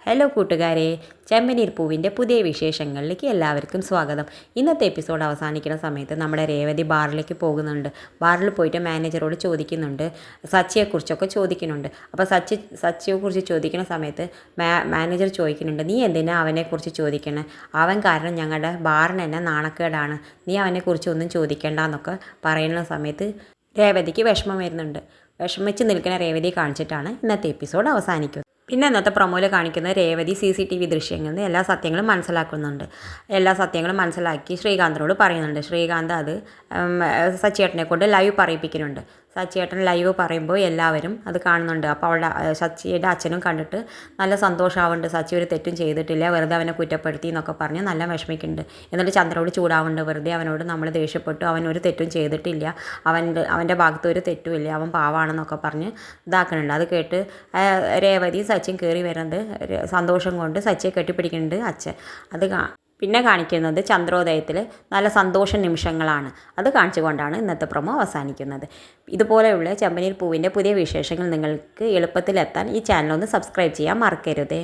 Hello കൂട്ടുകാരെ, ചെമ്പനീർ പൂവിൻ്റെ പുതിയ വിശേഷങ്ങളിലേക്ക് എല്ലാവർക്കും സ്വാഗതം. ഇന്നത്തെ എപ്പിസോഡ് അവസാനിക്കുന്ന സമയത്ത് നമ്മുടെ രേവതി ബാറിലേക്ക് പോകുന്നുണ്ട്. ബാറിൽ പോയിട്ട് മാനേജറോട് ചോദിക്കുന്നുണ്ട്, സച്ചിയെക്കുറിച്ചൊക്കെ ചോദിക്കുന്നുണ്ട്. അപ്പോൾ സച്ചിയെക്കുറിച്ച് ചോദിക്കുന്ന സമയത്ത് മാനേജർ ചോദിക്കുന്നുണ്ട്, നീ എന്തിനാ അവനെക്കുറിച്ച് ചോദിക്കണേ? അവൻ കാരണം ഞങ്ങളുടെ ബാറിന് തന്നെ നാണക്കേടാണ്. നീ അവനെക്കുറിച്ച് ഒന്നും ചോദിക്കേണ്ടെന്നൊക്കെ പറയുന്ന സമയത്ത് രേവതിക്ക് വിഷമം വരുന്നുണ്ട്. വിഷമിച്ച് നിൽക്കുന്ന രേവതിയെ കാണിച്ചിട്ടാണ് ഇന്നത്തെ എപ്പിസോഡ് അവസാനിക്കുന്നത്. പിന്നെ ഇന്നത്തെ പ്രൊമോയിൽ കാണിക്കുന്ന രേവതി CCTV ദൃശ്യങ്ങളിൽ നിന്ന് എല്ലാ സത്യങ്ങളും മനസ്സിലാക്കുന്നുണ്ട്. എല്ലാ സത്യങ്ങളും മനസ്സിലാക്കി ശ്രീകാന്തിനോട് പറയുന്നുണ്ട്. ശ്രീകാന്ത് അത് സച്ചിയേട്ടനെ കൊണ്ട് ലൈവ് പറയിപ്പിക്കുന്നുണ്ട്. സച്ചിയേട്ടൻ ലൈവ് പറയുമ്പോൾ എല്ലാവരും അത് കാണുന്നുണ്ട്. അപ്പോൾ അവളുടെ സച്ചിയുടെ അച്ഛനും കണ്ടിട്ട് നല്ല സന്തോഷമാവുന്നുണ്ട്. സച്ചി ഒരു തെറ്റും ചെയ്തിട്ടില്ല, വെറുതെ അവനെ കുറ്റപ്പെടുത്തി എന്നൊക്കെ പറഞ്ഞ് നല്ല വിഷമിക്കുന്നുണ്ട്. എന്നിട്ട് ചന്ദ്രനോട് ചൂടാവുന്നുണ്ട്. വെറുതെ അവനോട് നമ്മൾ ദേഷ്യപ്പെട്ടു, അവൻ ഒരു തെറ്റും ചെയ്തിട്ടില്ല, അവൻ്റെ ഭാഗത്ത് ഒരു തെറ്റുമില്ല, അവൻ പാവാണെന്നൊക്കെ പറഞ്ഞ് ഇതാക്കുന്നുണ്ട്. അത് കേട്ട് രേവതി സച്ചിൻ കയറി വരുന്നത് സന്തോഷം കൊണ്ട് സച്ചിയെ കെട്ടിപ്പിടിക്കുന്നുണ്ട് അച്ഛൻ. പിന്നെ കാണിക്കുന്നത് ചന്ദ്രോദയത്തിൽ നല്ല സന്തോഷ നിമിഷങ്ങളാണ്. അത് കാണിച്ചുകൊണ്ടാണ് ഇന്നത്തെ പ്രൊമോ അവസാനിക്കുന്നത്. ഇതുപോലെയുള്ള ചെമ്പനീർ പൂവിൻ്റെ പുതിയ വിശേഷങ്ങൾ നിങ്ങൾക്ക് എളുപ്പത്തിലെത്താൻ ഈ ചാനൽ ഒന്ന് സബ്സ്ക്രൈബ് ചെയ്യാൻ മറക്കരുതേ.